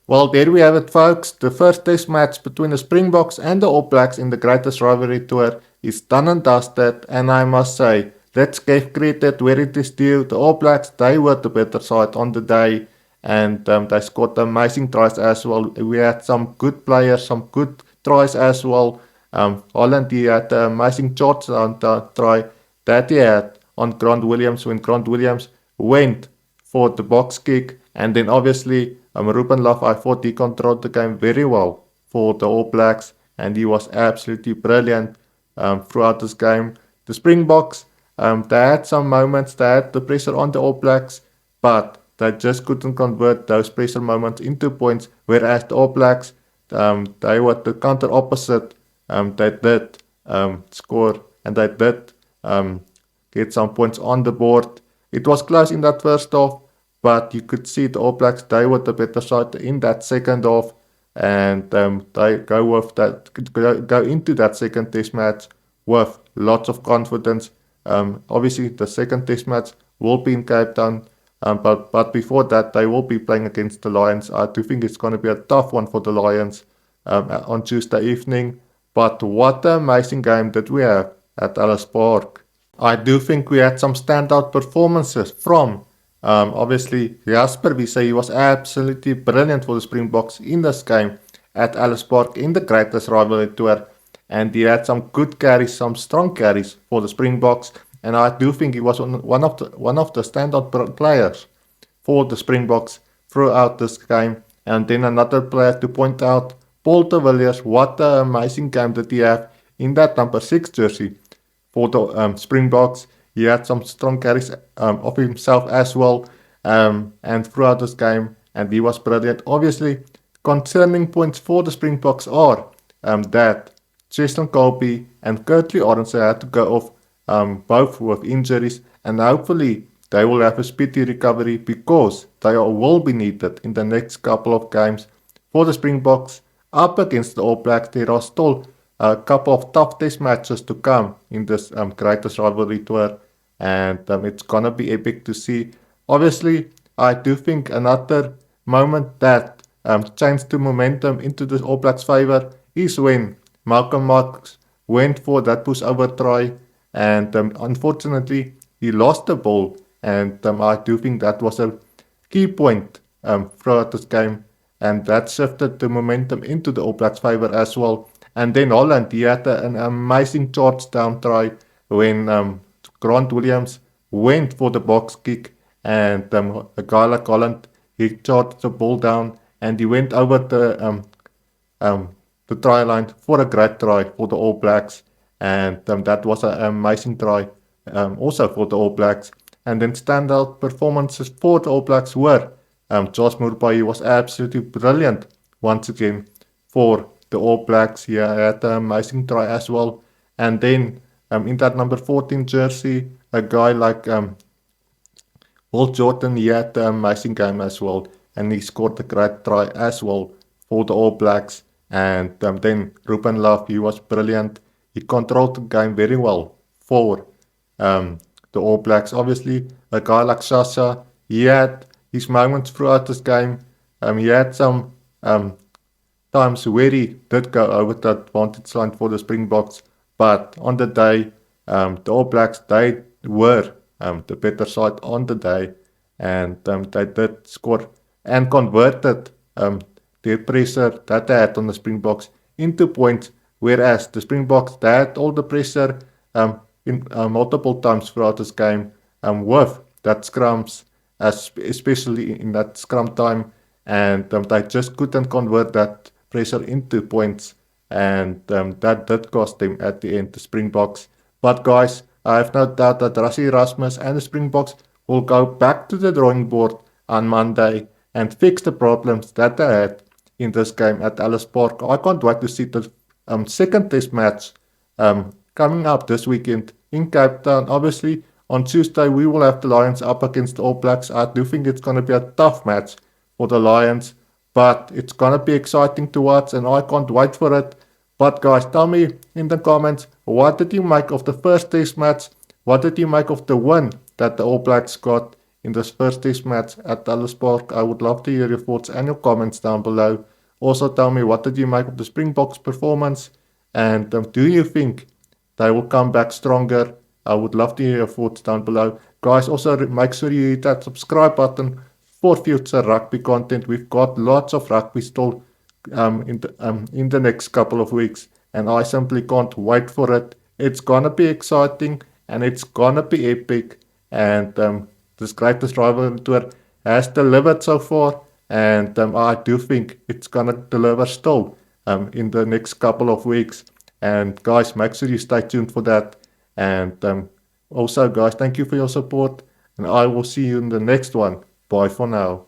Well, there we have it, folks. The first test match between the Springboks and the All Blacks in the greatest rivalry tour is done and dusted, and I must say, let's give credit where it is due. The All Blacks, they were the better side on the day, and they scored amazing tries as well. We had some good players, some good tries as well. Holland, he had amazing shots on the try that he had on Grant Williams when Grant Williams went for the box kick, and then obviously Ruben Love, I thought he controlled the game very well for the All Blacks, and he was absolutely brilliant throughout this game. The Springboks, they had some moments, they had the pressure on the All Blacks, but they just couldn't convert those pressure moments into points, whereas the All Blacks, they were the counter opposite. They did score, and they did get some points on the board. It was close in that first half, but you could see the All Blacks, they were the better side in that second half, and they go into that second test match with lots of confidence. Obviously, the second test match will be in Cape Town, but before that, they will be playing against the Lions. I do think it's going to be a tough one for the Lions on Tuesday evening. But what an amazing game that we have at Ellis Park. I do think we had some standout performances from obviously Jasper. We say he was absolutely brilliant for the Springboks in this game at Ellis Park in the greatest rivalry tour, and he had some good carries, some strong carries for the Springboks, and I do think he was one of the standout players for the Springboks throughout this game. And then another player to point out, Paul de Villiers, what an amazing game that he had in that number 6 jersey for the Springboks. He had some strong carries of himself as well, and throughout this game, and he was brilliant. Obviously, concerning points for the Springboks are that Cheslin Colby and Kurtley Arendse had to go off, both with injuries, and hopefully they will have a speedy recovery because they will be needed in the next couple of games for the Springboks up against the All Blacks. There are still a couple of tough test matches to come in this greatest rivalry tour, and it's gonna be epic to see. Obviously, I do think another moment that changed the momentum into the All Blacks' favour is when Malcolm Marx went for that push-over try, and unfortunately he lost the ball, and I do think that was a key point throughout this game, and that shifted the momentum into the All Blacks' favour as well. And then Holland, he had an amazing charge down try when Grant Williams went for the box kick, and a guy like Holland, he charged the ball down and he went over the try line for a great try for the All Blacks, and that was an amazing try also for the All Blacks. And then standout performances for the All Blacks were Josh Murphy was absolutely brilliant once again for the All Blacks. He had an amazing try as well. And then in that number 14 jersey, a guy like Will Jordan, he had an amazing game as well, and he scored a great try as well for the All Blacks. And then Ruben Love, he was brilliant. He controlled the game very well for the All Blacks. Obviously, a guy like Sasha, he had his moments throughout this game. He had some times where he did go over the advantage line for the Springboks, but on the day, the All Blacks, they were the better side on the day, and they did score and converted their pressure that they had on the Springboks into points, whereas the Springboks, they had all the pressure in multiple times throughout this game with that scrums, especially in that scrum time, and they just couldn't convert that pressure into points, and that did cost them at the end, the Springboks. But guys, I have no doubt that Rassie Erasmus and the Springboks will go back to the drawing board on Monday and fix the problems that they had in this game at Ellis Park. I can't wait to see the second test match coming up this weekend in Cape Town. Obviously, on Tuesday we will have the Lions up against the All Blacks. I do think it's going to be a tough match for the Lions, but it's going to be exciting to watch, and I can't wait for it. But guys, tell me in the comments, what did you make of the first test match? What did you make of the win that the All Blacks got in this first test match at Ellis Park. I would love to hear your thoughts and your comments down below. Also tell me, what did you make of the Springboks performance, and do you think they will come back stronger? I would love to hear your thoughts down below. Guys, also make sure you hit that subscribe button for future rugby content. We've got lots of rugby still in the next couple of weeks, and I simply can't wait for it. It's gonna be exciting and it's gonna be epic, and this greatest rivalry tour has delivered so far, and I do think it's gonna deliver still in the next couple of weeks. And guys, make sure you stay tuned for that. And also, guys, thank you for your support, and I will see you in the next one. Bye for now.